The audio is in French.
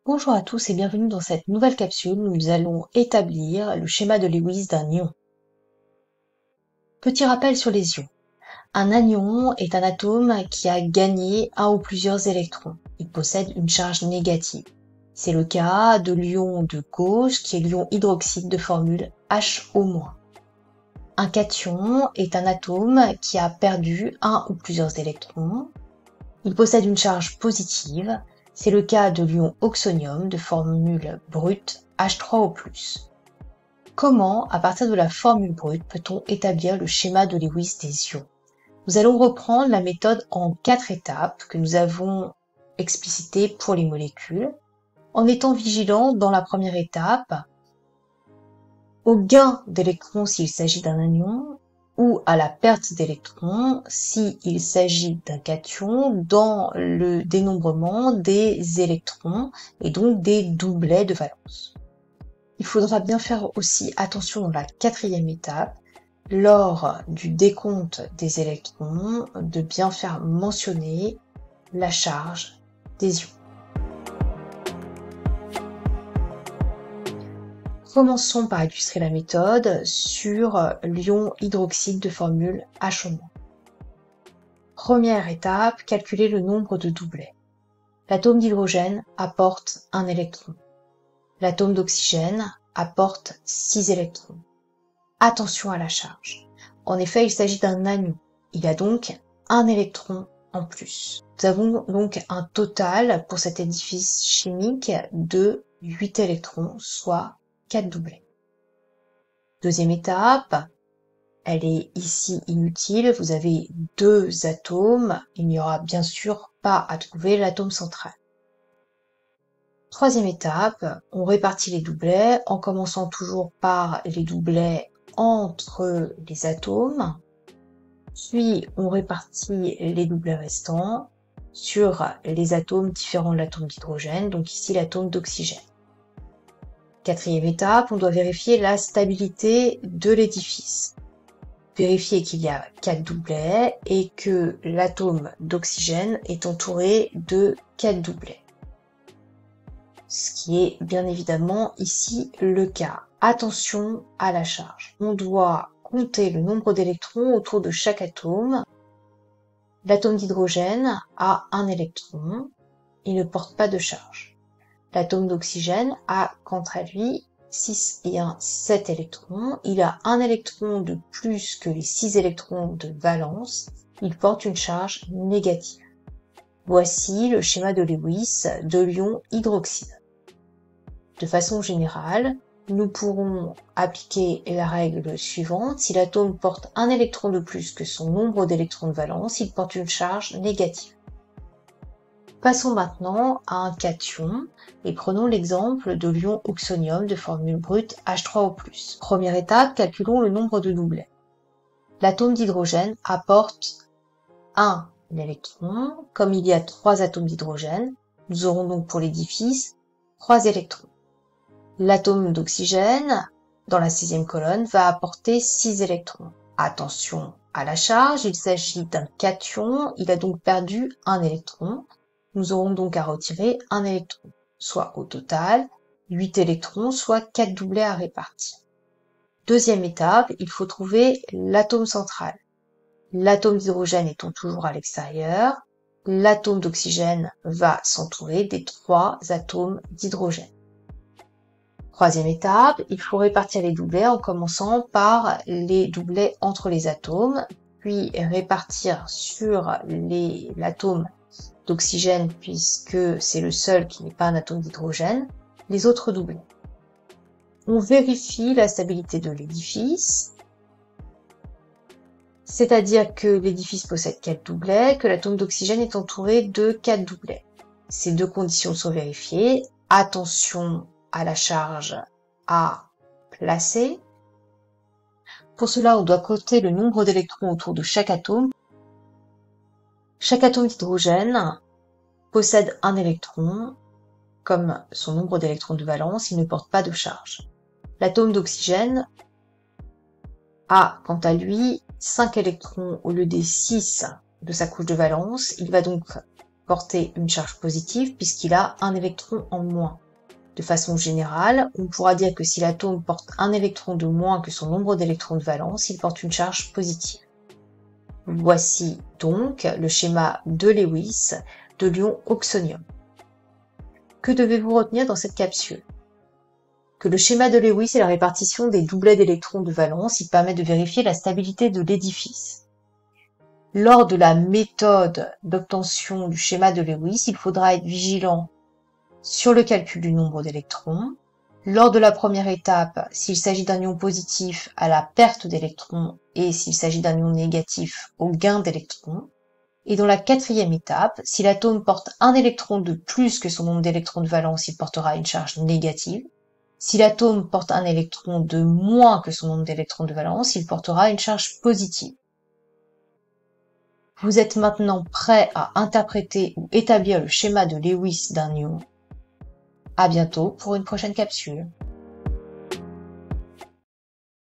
Bonjour à tous et bienvenue dans cette nouvelle capsule où nous allons établir le schéma de Lewis d'un ion. Petit rappel sur les ions. Un anion est un atome qui a gagné un ou plusieurs électrons. Il possède une charge négative. C'est le cas de l'ion de gauche qui est l'ion hydroxyde de formule HO-. Un cation est un atome qui a perdu un ou plusieurs électrons. Il possède une charge positive. C'est le cas de l'ion oxonium de formule brute H3O+. Comment, à partir de la formule brute, peut-on établir le schéma de Lewis des ions? Nous allons reprendre la méthode en 4 étapes que nous avons explicitées pour les molécules, en étant vigilants dans la première étape au gain d'électrons s'il s'agit d'un anion, ou à la perte d'électrons s'il s'agit d'un cation dans le dénombrement des électrons et donc des doublets de valence. Il faudra bien faire aussi attention dans la quatrième étape, lors du décompte des électrons, de bien faire mentionner la charge des ions. Commençons par illustrer la méthode sur l'ion hydroxyde de formule HO-. Première étape, calculer le nombre de doublets. L'atome d'hydrogène apporte un électron. L'atome d'oxygène apporte 6 électrons. Attention à la charge. En effet, il s'agit d'un anion. Il a donc un électron en plus. Nous avons donc un total pour cet édifice chimique de 8 électrons, soit 4 doublets. Deuxième étape, elle est ici inutile, vous avez 2 atomes, il n'y aura bien sûr pas à trouver l'atome central. Troisième étape, on répartit les doublets en commençant toujours par les doublets entre les atomes, puis on répartit les doublets restants sur les atomes différents de l'atome d'hydrogène, donc ici l'atome d'oxygène. Quatrième étape, on doit vérifier la stabilité de l'édifice. Vérifier qu'il y a 4 doublets et que l'atome d'oxygène est entouré de 4 doublets. Ce qui est bien évidemment ici le cas. Attention à la charge. On doit compter le nombre d'électrons autour de chaque atome. L'atome d'hydrogène a un électron. Il ne porte pas de charge. L'atome d'oxygène a, quant à lui, 6 et 1, 7 électrons. Il a un électron de plus que les 6 électrons de valence. Il porte une charge négative. Voici le schéma de Lewis de l'ion hydroxyde. De façon générale, nous pourrons appliquer la règle suivante. Si l'atome porte un électron de plus que son nombre d'électrons de valence, il porte une charge négative. Passons maintenant à un cation et prenons l'exemple de l'ion oxonium de formule brute H3O+. Première étape, calculons le nombre de doublets. L'atome d'hydrogène apporte un électron. Comme il y a 3 atomes d'hydrogène, nous aurons donc pour l'édifice 3 électrons. L'atome d'oxygène, dans la 6e colonne, va apporter 6 électrons. Attention à la charge, il s'agit d'un cation, il a donc perdu un électron. Nous aurons donc à retirer un électron, soit au total 8 électrons, soit 4 doublets à répartir. Deuxième étape, il faut trouver l'atome central. L'atome d'hydrogène étant toujours à l'extérieur, l'atome d'oxygène va s'entourer des 3 atomes d'hydrogène. Troisième étape, il faut répartir les doublets en commençant par les doublets entre les atomes, puis répartir sur l'atome d'oxygène puisque c'est le seul qui n'est pas un atome d'hydrogène, les autres doublets. On vérifie la stabilité de l'édifice, c'est-à-dire que l'édifice possède 4 doublets, que l'atome d'oxygène est entouré de 4 doublets. Ces deux conditions sont vérifiées. Attention à la charge à placer. Pour cela, on doit compter le nombre d'électrons autour de chaque atome. Chaque atome d'hydrogène possède un électron. Comme son nombre d'électrons de valence, il ne porte pas de charge. L'atome d'oxygène a, quant à lui, 5 électrons au lieu des 6 de sa couche de valence. Il va donc porter une charge positive puisqu'il a un électron en moins. De façon générale, on pourra dire que si l'atome porte un électron de moins que son nombre d'électrons de valence, il porte une charge positive. Voici donc le schéma de Lewis de l'ion oxonium. Que devez-vous retenir dans cette capsule? Que le schéma de Lewis est la répartition des doublets d'électrons de valence, il permet de vérifier la stabilité de l'édifice. Lors de la méthode d'obtention du schéma de Lewis, il faudra être vigilant sur le calcul du nombre d'électrons. Lors de la première étape, s'il s'agit d'un ion positif, à la perte d'électrons, et s'il s'agit d'un ion négatif, au gain d'électrons. Et dans la quatrième étape, si l'atome porte un électron de plus que son nombre d'électrons de valence, il portera une charge négative. Si l'atome porte un électron de moins que son nombre d'électrons de valence, il portera une charge positive. Vous êtes maintenant prêt à interpréter ou établir le schéma de Lewis d'un ion. À bientôt pour une prochaine capsule.